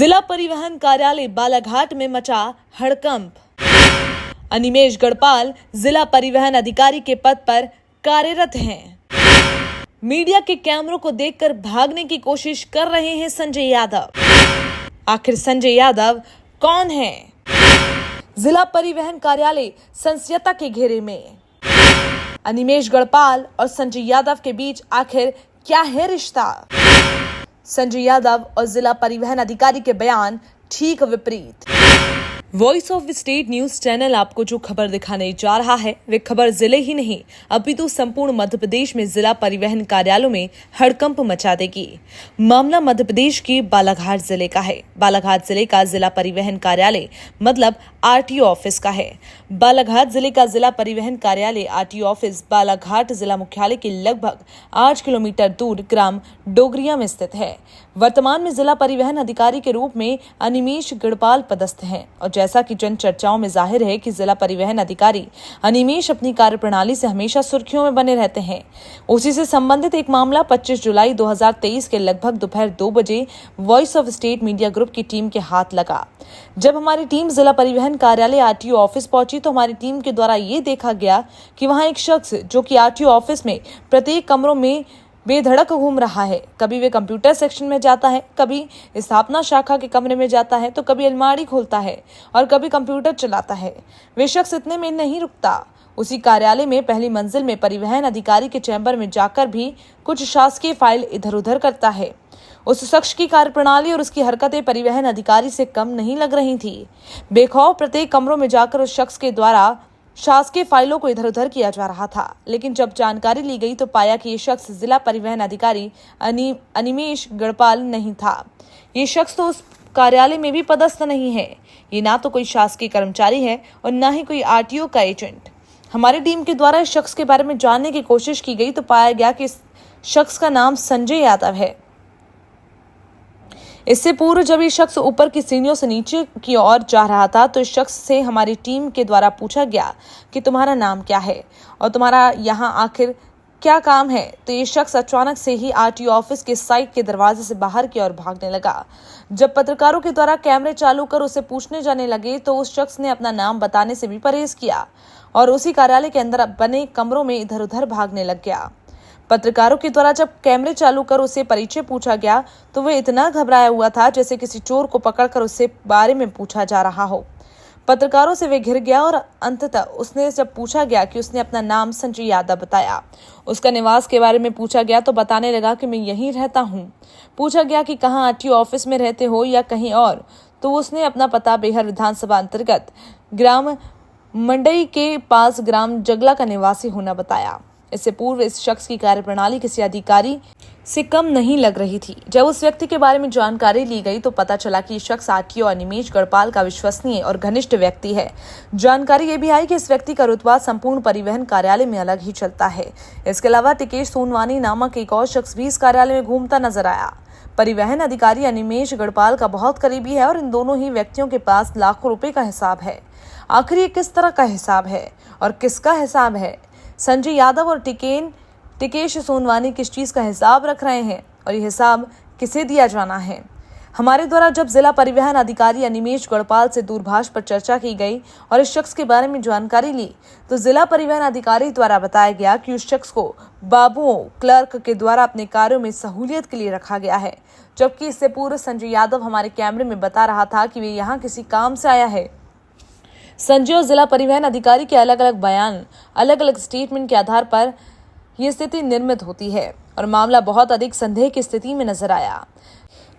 जिला परिवहन कार्यालय बालाघाट में मचा हड़कंप। अनिमेष गढ़पाल जिला परिवहन अधिकारी के पद पर कार्यरत हैं। मीडिया के कैमरों को देखकर भागने की कोशिश कर रहे हैं संजय यादव। आखिर संजय यादव कौन है? जिला परिवहन कार्यालय संशयता के घेरे में। अनिमेष गढ़पाल और संजय यादव के बीच आखिर क्या है रिश्ता? संजय यादव और जिला परिवहन अधिकारी के बयान ठीक विपरीत। Voice of state news channel आपको जो खबर दिखाने जा रहा है वे खबर जिले ही नहीं अपितु संपूर्ण मध्य प्रदेश में जिला परिवहन कार्यालयों में हड़कंप मचा देगी। मामला मध्य प्रदेश के बालाघाट जिले का है। बालाघाट जिले का जिला परिवहन कार्यालय मतलब आरटीओ ऑफिस का है। बालाघाट जिले का जिला परिवहन कार्यालय आरटीओ ऑफिस बालाघाट जिला मुख्यालय के लगभग 8 किलोमीटर दूर ग्राम डोगरिया में स्थित है। वर्तमान में जिला परिवहन अधिकारी के रूप में अनिमेष गढ़पाल पदस्थ हैं और जैसा कि जन चर्चाओं में जाहिर है कि जिला परिवहन अधिकारी अनिमेष अपनी कार्यप्रणाली से हमेशा सुर्खियों में बने रहते हैं। उसी से संबंधित एक मामला 25 जुलाई 2023 के लगभग दोपहर 2 बजे voice of state media group की टीम के हाथ लगा। जब हमारी टीम जिला परिवहन कार्यालय आरटीओ ऑफिस पहुंची तो हमारी टीम के द्वारा ये देखा गया कि वहां एक शख्स जो कि आरटीओ ऑफिस में प्रत्येक कमरों में बेधड़क घूम रहा है। कभी वे कंप्यूटर सेक्शन में जाता है, कभी स्थापना शाखा के कमरे में जाता है, तो कभी अलमारी खोलता है और कभी कंप्यूटर चलाता है। वे शख्स इतने में नहीं रुकता, उसी कार्यालय में पहली मंजिल में परिवहन अधिकारी के चैम्बर में जाकर भी कुछ शासकीय फाइल इधर उधर करता है। उस शख्स की कार्यप्रणाली और उसकी हरकतें परिवहन अधिकारी से कम नहीं लग रही थी। बेखौफ प्रत्येक कमरों में जाकर उस शख्स के द्वारा शासकीय फाइलों को इधर उधर किया जा रहा था। लेकिन जब जानकारी ली गई तो पाया कि ये शख्स जिला परिवहन अधिकारी अनिमेष गढ़पाल नहीं था। ये शख्स तो उस कार्यालय में भी पदस्थ नहीं है। ये ना तो कोई शासकीय कर्मचारी है और ना ही कोई आरटीओ का एजेंट। हमारी टीम के द्वारा इस शख्स के बारे में जानने की कोशिश की गई तो पाया गया कि इस शख्स का नाम संजय यादव है। इससे पूर्व जब ये शख्स ऊपर की सीढ़ियों से नीचे की ओर जा रहा था तो इस शख्स से हमारी टीम के द्वारा पूछा गया कि तुम्हारा नाम क्या है और तुम्हारा यहाँ आखिर क्या काम है। तो ये शख्स अचानक से ही आरटीओ ऑफिस के साइड के दरवाजे से बाहर की ओर भागने लगा। जब पत्रकारों के द्वारा कैमरे चालू कर उसे पूछने जाने लगे तो उस शख्स ने अपना नाम बताने से भी परहेज किया और उसी कार्यालय के अंदर बने कमरों में इधर उधर भागने लग गया। पत्रकारों के द्वारा जब कैमरे चालू कर उसे परिचय पूछा गया तो वह इतना घबराया हुआ था जैसे किसी चोर को पकड़कर उससे बारे में पूछा जा रहा हो। पत्रकारों से वह घिर गया और अंततः उसने जब पूछा गया कि उसने अपना नाम संजय यादव बताया। उसका निवास के बारे में पूछा गया तो बताने लगा कि मैं यहीं रहता हूँ। पूछा गया कि कहाँ आरटीओ ऑफिस में रहते हो या कहीं और, तो उसने अपना पता बेहर विधानसभा अंतर्गत ग्राम मंडई के पास ग्राम जगला का निवासी होना बताया। इससे पूर्व इस शख्स की कार्यप्रणाली किसी अधिकारी से कम नहीं लग रही थी। जब उस व्यक्ति के बारे में जानकारी ली गई तो पता चला कि शख्स आरटीओ अनिमेष गढ़पाल का विश्वसनीय और घनिष्ठ व्यक्ति है। जानकारी ये भी आई कि इस व्यक्ति का रुतबा संपूर्ण परिवहन कार्यालय में अलग ही चलता है। इसके अलावा टिकेश सोनवानी नामक एक और शख्स भी इस कार्यालय में घूमता नजर आया। परिवहन अधिकारी अनिमेष गढ़पाल का बहुत करीबी है और इन दोनों ही व्यक्तियों के पास लाखों रुपए का हिसाब है। आखिर ये किस तरह का हिसाब है और किसका हिसाब है? संजय यादव और टिकेश सोनवानी किस चीज का हिसाब रख रहे हैं और ये हिसाब किसे दिया जाना है? हमारे द्वारा जब जिला परिवहन अधिकारी अनिमेष गढ़पाल से दूरभाष पर चर्चा की गई और इस शख्स के बारे में जानकारी ली तो जिला परिवहन अधिकारी द्वारा बताया गया कि उस शख्स को बाबुओं क्लर्क के द्वारा अपने कार्यों में सहूलियत के लिए रखा गया है। जबकि इससे पूर्व संजय यादव हमारे कैमरे में बता रहा था कि वे यहाँ किसी काम से आया है। संजय और जिला परिवहन अधिकारी के अलग अलग बयान, अलग अलग स्टेटमेंट के आधार पर यह स्थिति निर्मित होती है और मामला बहुत अधिक संदेह की स्थिति में नजर आया।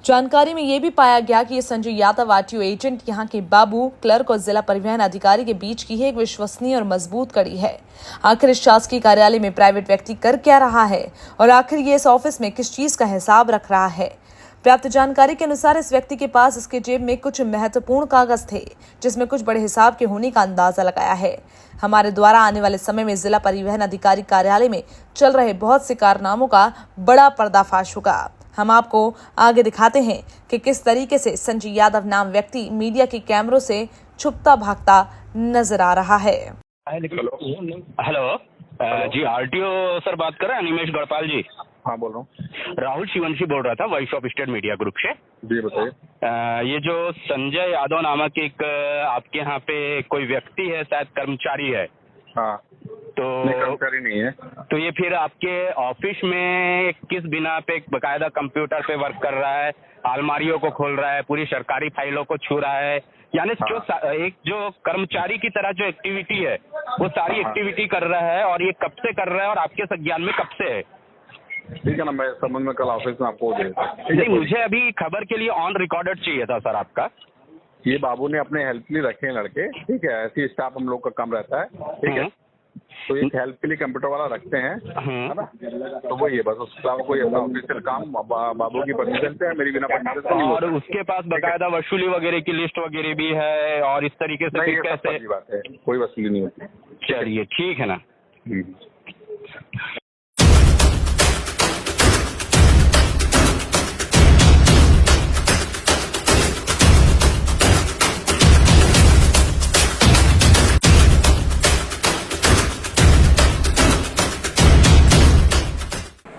जानकारी में यह भी पाया गया कि ये संजय यादव आरटीओ एजेंट यहाँ के बाबू क्लर्क और जिला परिवहन अधिकारी के बीच की एक विश्वसनीय और मजबूत कड़ी है। आखिर इस शासकीय कार्यालय में प्राइवेट व्यक्ति कर क्या रहा है और आखिर ये इस ऑफिस में किस चीज का हिसाब रख रहा है? प्राप्त जानकारी के अनुसार इस व्यक्ति के पास उसके जेब में कुछ महत्वपूर्ण कागज थे जिसमें कुछ बड़े हिसाब के होने का अंदाजा लगाया है। हमारे द्वारा आने वाले समय में जिला परिवहन अधिकारी कार्यालय में चल रहे बहुत से कारनामों का बड़ा पर्दाफाश होगा। हम आपको आगे दिखाते हैं कि किस तरीके से संजय यादव नाम व्यक्ति मीडिया के कैमरों से छुपता भागता नजर आ रहा है। हेलो जी, आरटीओ सर बात कर रहे हैं, अनिमेष गढ़पाल जी। हाँ बोल रहा हूँ। राहुल शिवंशी बोल रहा था voice of state media group से। जी बताइए। ये जो संजय यादव नामक एक आपके यहाँ पे कोई व्यक्ति है, शायद कर्मचारी है। हाँ तो नहीं, कर्मचारी नहीं है। तो ये फिर आपके ऑफिस में किस बिना पे बकायदा कंप्यूटर पे वर्क कर रहा है, अलमारियों को खोल रहा है, पूरी सरकारी फाइलों को छू रहा है, यानी जो एक जो कर्मचारी की तरह जो एक्टिविटी है वो सारी एक्टिविटी कर रहा है, और ये कब से कर रहा है और आपके संज्ञान में कब से है? ठीक है ना, मैं संबंध में कल ऑफिस में आपको दे देता हूँ। नहीं, मुझे अभी खबर के लिए ऑन रिकॉर्डेड चाहिए था सर आपका। ये बाबू ने अपने हेल्प के लिए रखे हैं लड़के, ठीक है, ऐसी स्टाफ हम लोग का कम रहता है, ठीक है। तो एक हेल्प के लिए कंप्यूटर वाला रखते हैं, है ना। तो वही है बस, उसके अलावा कोई अपना ऑफिशियल काम बाबू की परमिशन से है, मेरी बिना परमिशन से नहीं और होता। उसके पास बकायदा वसूली वगैरह की लिस्ट वगैरह भी है, और इस तरीके से नहीं, फिर ये सब कैसे? फर्जी बात है, कोई वसूली नहीं होती। चलिए ठीक है ना।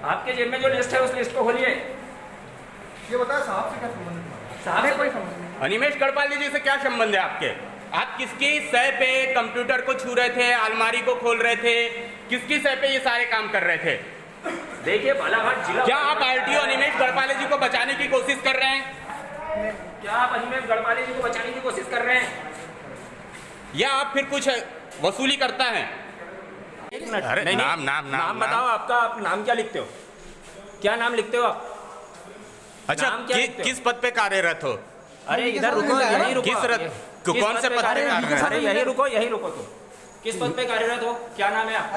आपके जेब में जो लिस्ट है उस लिस्ट को खोलिए। ये बताया साहब से क्या संबंध है? साहब से कोई संबंध नहीं। अनिमेश गढ़पाल जी से क्या संबंध है आपके? आप किसकी सह पे कंप्यूटर को छू रहे थे, अलमारी को खोल रहे थे, किसकी सह पे ये सारे काम कर रहे थे? देखिए बालाघाट जिला, क्या आप आरटीओ अनिमेश गढ़पाल जी को बचाने की कोशिश कर रहे हैं, क्या आप अनिमेश गढ़पाले जी को बचाने की कोशिश कर रहे हैं? या आप फिर कुछ वसूली करता है? एक मिनट, अरे नहीं, नाम नाम नाम नाम बताओ आपका। आप नाम क्या लिखते हो? क्या नाम लिखते हो आप? अच्छा, नाम क्या लिखते हो? किस पद पे कार्यरत हो? अरे इधर रुको, यहीं रुको। कौन से पद पे कार्यरत? अरे यहीं रुको, यहीं रुको। तो किस पद पे कार्यरत हो? क्या नाम है आपका?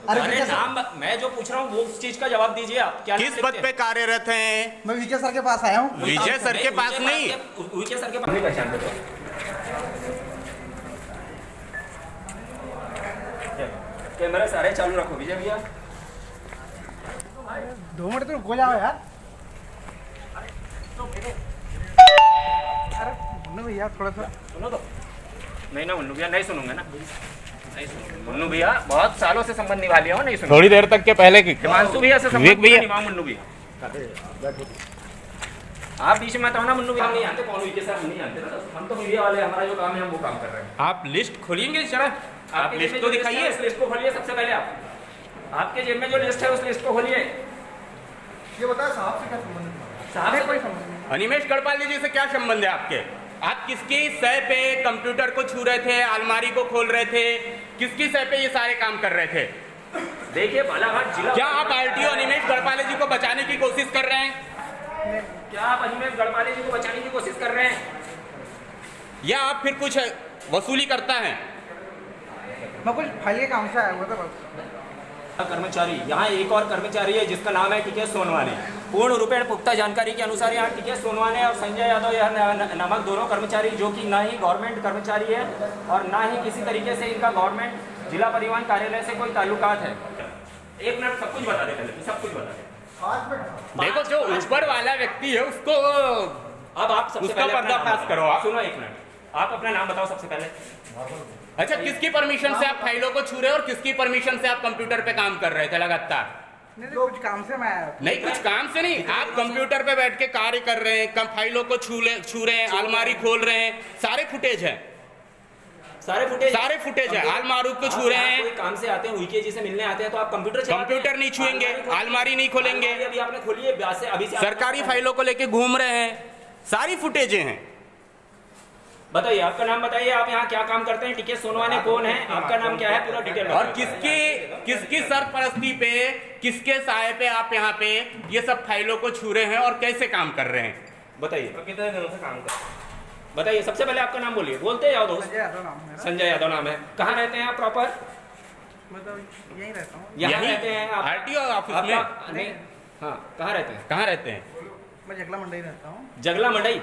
अरे नाम मैं जो पूछ रहा हूँ वो उस चीज का जवाब दीजिए आप। क्या किस पद पे कार्यरत हैं? मैं विजय सर के पास आया हूँ। विजय सर के पास नहीं, विजय सर के पास नहीं पहचान दो। कैमरा सारे चालू रखो विजय भैया। 2 मिनट तो रुको जाओ यार। अरे मुन्नू भैया थोड़ा सा सुनो तो। नहीं ना मुन्नू भैया, नहीं सुनूंगा ना, नहीं सुनूंगा। मुन्नू भैया बहुत सालों से संबंध निभा लिया हो, नहीं सुनो। थोड़ी देर तक के पहले की हिमांशु भैया से संबंध निभा मुन्नू भैया। आप बीच में तो ना मुन्नू भैया, हम नहीं जानते कौन विजय सर, हम नहीं जानते ना। हम तो मीडिया वाले, हमारा जो काम है हम वो काम कर रहे हैं। आप लिस्ट खोलेंगे जरा, आप लिस्ट तो दिखाइए। उस लिस्ट को खोलिए सबसे पहले आप। आपके जेब में जो लिस्ट है उस लिस्ट को खोलिए। ये बताया साहब से क्या संबंध है? साहब से कोई संबंध नहीं। अनिमेश गढ़पाल जी से क्या संबंध है आपके? आप किसकी सह पे कंप्यूटर को छू रहे थे, अलमारी को खोल रहे थे, किसकी सह पे ये सारे काम कर रहे थे? देखिए बालाघाट जिला, क्या आप आरटीओ अनिमेश गढ़पाल जी को बचाने की कोशिश कर रहे हैं, क्या आप अनिमेश गढ़पाले जी को बचाने की कोशिश कर रहे हैं? या आप फिर कुछ वसूली करता है? मैं कुछ फाइल के काम से आया हुआ था बस। कर्मचारी, यहाँ एक और कर्मचारी है जिसका नाम है टीके सोनवाने। पूर्ण रूपेण पुख्ता जानकारी के अनुसार यहाँ टीके सोनवाने और संजय यादव यह नामक दोनों कर्मचारी, जो कि ना ही गवर्नमेंट कर्मचारी है और ना ही किसी तरीके से इनका गवर्नमेंट जिला परिवहन कार्यालय से कोई ताल्लुकात है। एक मिनट, सब कुछ बता देते, सब कुछ बता देते। देखो, जो ऊपर वाला व्यक्ति है उसको अब आप सबसे उसका पहले अपना नाम पर्दाफाश बताओ। करो आप। सुनो एक मिनट, आप अपना नाम बताओ सबसे पहले। अच्छा, किसकी परमिशन से आप फाइलों को छू रहे हो और किसकी परमिशन से आप कंप्यूटर पे काम कर रहे थे लगातार? नहीं, कुछ काम से मैं आया हूँ। नहीं, कुछ काम से नहीं, आप कंप्यूटर पे बैठ के कार्य कर रहे हैं, फाइलों को छू रहे हैं, अलमारी खोल रहे हैं, सारे फुटेज है, सारे फुटेज है। अलमारी को छू रहे हैं। कोई काम से आते हैं, उनके जी से मिलने आते हैं तो आप कंप्यूटर नहीं छुएंगे, अलमारी नहीं खोलेंगे, अभी आपने खोली है, अभी से सरकारी फाइलों को लेके घूम रहे हैं, सारी फुटेजें हैं। बताइए आपका नाम बताइए, आप यहाँ क्या काम करते हैं? टीके सोनवाने कौन है? आपका नाम क्या है? पूरा डिटेल और किसकी सरपरस्ती पे, किसके साये पे आप यहाँ पे ये सब फाइलों को छू रहे हैं और कैसे काम कर रहे हैं? बताइए कितने दिनों से काम कर रहे हैं? बताइए, सबसे पहले आपका नाम बोलिए। बोलते जाओ दोस्त। संजय यादव नाम है मेरा। संजय यादव नाम है। कहाँ रहते हैं आप प्रॉपर? मैं तो यहीं रहता हूँ। यहाँ यहीं? रहते हैं आप? आरटीओ ऑफिस में? आपका नहीं, हाँ, कहाँ रहते हैं? कहाँ रहते हैं? मैं जगला मंडई रहता हूँ। जगला मंडई।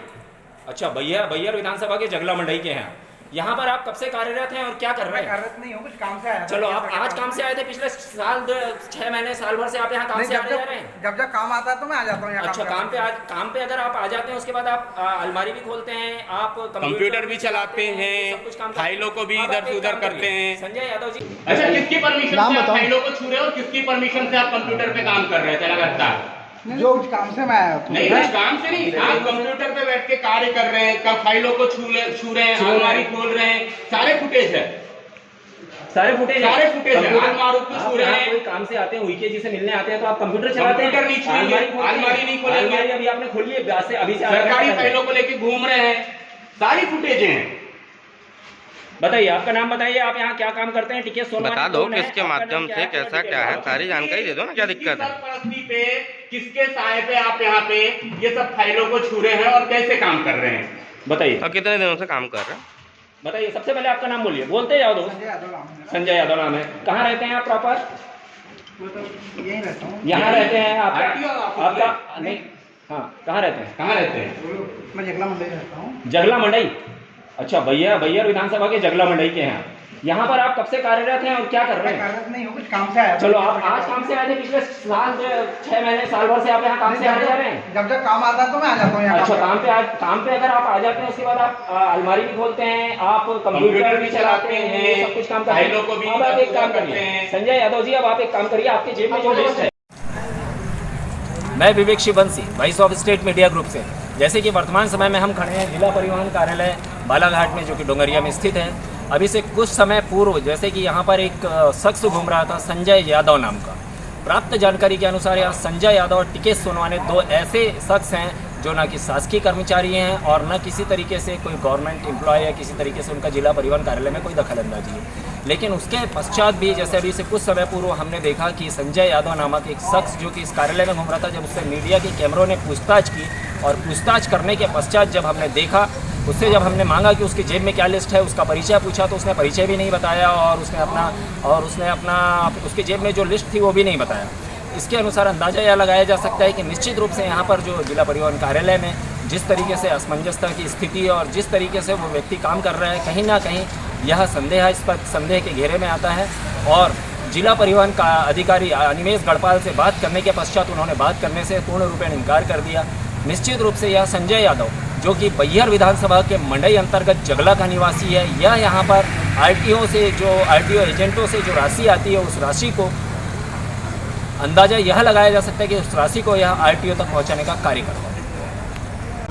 अच्छा, बैयर विधानसभा के जगला मंडई के हैं। यहाँ पर आप कब से कार्यरत हैं और क्या कर रहे मैं हैं? कार्यरत नहीं हूँ, कुछ काम से आया था। चलो आप आज काम से आए थे, पिछले साल 6 महीने साल भर से आप यहाँ काम नहीं, से आ रहे हैं? जब काम आता है तो मैं आ जाता हूँ यहाँ अच्छा, काम पे अगर आप आ जाते हैं उसके बाद आप अलमारी भी खोलते हैं, आप कंप्यूटर भी चलाते हैं, सब कुछ काम फाइलों को भी अब आप इधर एक उधर काम करते करिए। हैं। संजय यादव जी, अच्छा, किसकी परमिशन से आप फाइलों को छू रहे हो और किसकी परमिशन से आप कंप्यूटर पे काम कर रहे थे लगातार? जो कुछ काम से मैं आया था। नहीं, कुछ काम से नहीं, आप कंप्यूटर पे बैठ के कार्य कर रहे हैं, फाइलों को छू रहे हैं, अलमारी खोल रहे हैं, सारे फुटेज है, सारे फुटेज अलमारी को छू रहे हैं। कोई काम से आते हैं, वीके जी से मिलने आते हैं तो आप कंप्यूटर चलाते हैं, कंप्यूटर नहीं छुएंगे, अलमारी नहीं खोलेंगे। अलमारी अभी आपने खोली है, अभी से सरकारी फाइलों को लेके घूम रहे हैं, सारी फुटेज हैं। बताइए, आपका नाम बताइए, आप यहाँ क्या काम करते हैं? टिके सोनवानी बता दो कौन है? किसके आपका नाम माध्यम क्या से है? कैसा क्या है, सारी जानकारी दे दो ना, क्या दिक्कत है? सरपरस्ती पे किसके साए पे आप यहाँ पे ये सब फाइलों को छू रहे हैं और कैसे काम कर रहे हैं, बताइए। और कितने दिनों से काम कर रहे हैं? बताइए, सबसे पहले आपका नाम बोलिए, बोलते जाओ दो। संजय यादव नाम है। कहाँ रहते हैं आप प्रॉपर? यही रहता हूँ। यहाँ रहते हैं RTO ऑफिस आपका नहीं, हाँ, कहाँ रहते हैं? कहाँ रहते हैं? मैं जगला मंडी रहता हूँ। जगला मंडई। अच्छा, बैयर विधानसभा के जगला मंडई के हैं। यहाँ पर आप कब से कार्यरत हैं और क्या कर रहे मैं हैं? कार्यरत नहीं हूँ, कुछ काम से आया था। चलो आप आज काम से आए थे, पिछले साल 6 महीने साल भर से आप यहाँ काम से आ रहे हैं? जब काम आता है तो मैं आ जाता हूँ यहाँ। अच्छा, काम पे अगर आप आ जाते हैं उसके बाद आप अलमारी भी खोलते हैं, आप कंप्यूटर भी चलाते हैं, सब कुछ काम करते हैं। फाइलों को भी अब आप एक काम करते करिए हैं। संजय यादव जी, अब आप एक काम करिए, आपके जेब में जो लिस्ट है। मैं Vivek Shivanshi, voice of state media group से। जैसे कि वर्तमान समय में हम खड़े हैं जिला परिवहन कार्यालय बालाघाट में, जो कि डोंगरिया में स्थित है। अभी से कुछ समय पूर्व जैसे कि यहाँ पर एक शख्स घूम रहा था संजय यादव नाम का। प्राप्त जानकारी के अनुसार यहाँ संजय यादव और टिकेश सोनवाने दो ऐसे शख्स हैं जो ना कि शासकीय कर्मचारी हैं और न किसी तरीके से कोई गवर्नमेंट एम्प्लॉय या किसी तरीके से उनका जिला परिवहन कार्यालय में कोई दखलंदाजी है। लेकिन उसके पश्चात भी जैसे अभी से कुछ समय पूर्व हमने देखा कि संजय यादव नामक एक शख्स जो कि इस कार्यालय में घूम रहा था, जब उससे मीडिया के कैमरों ने पूछताछ की और पूछताछ करने के पश्चात जब हमने देखा, उससे जब हमने मांगा कि उसकी जेब में क्या लिस्ट है, उसका परिचय पूछा तो उसने परिचय भी नहीं बताया और उसने अपना उसकी जेब में जो लिस्ट थी वो भी नहीं बताया। इसके अनुसार अंदाज़ा यह लगाया जा सकता है कि निश्चित रूप से यहाँ पर जो जिला परिवहन कार्यालय में जिस तरीके से असमंजसता की स्थिति और जिस तरीके से वो व्यक्ति काम कर रहा है, कहीं ना कहीं यह संदेह के घेरे में आता है। और जिला परिवहन का अधिकारी अनिमेश गढ़पाल से बात करने के पश्चात उन्होंने बात करने से पूर्ण रूपेण इनकार कर दिया। निश्चित रूप से यह संजय यादव जो कि बैयर विधानसभा के मंडई अंतर्गत जगला का निवासी है, यह यहाँ पर आरटीओ एजेंटों से जो राशि आती है उस राशि को अंदाजा यह लगाया जा सकता है कि उस राशि को यह आरटीओ तक पहुंचाने का कार्य करता है।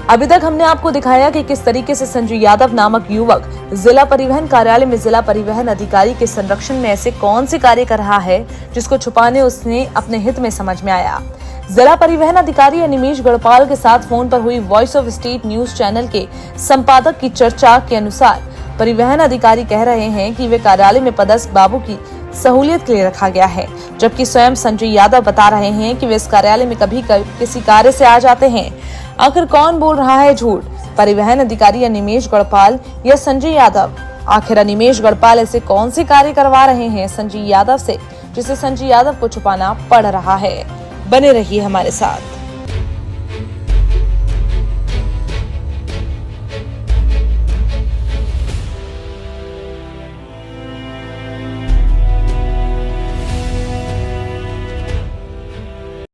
अभी तक हमने आपको दिखाया कि किस तरीके से संजय यादव नामक युवक जिला परिवहन कार्यालय में जिला परिवहन अधिकारी के संरक्षण में ऐसे कौन से कार्य कर रहा है जिसको छुपाने उसने अपने हित में समझ में आया। जिला परिवहन अधिकारी अनिमेश गढ़पाल के साथ फोन पर हुई voice of state news channel के संपादक की चर्चा के अनुसार परिवहन अधिकारी कह रहे हैं कि वे कार्यालय में पदस्थ बाबू की सहूलियत के लिए रखा गया है, जबकि स्वयं संजय यादव बता रहे हैं कि वे इस कार्यालय में कभी किसी कार्य से आ जाते हैं। आखिर कौन बोल रहा है झूठ, परिवहन अधिकारी अनिमेश गढ़पाल या संजय यादव? आखिर अनिमेश गढ़पाल ऐसे कौन से कार्य करवा रहे हैं संजय यादव से जिसे संजय यादव को छुपाना पड़ रहा है? बने रहिए हमारे साथ।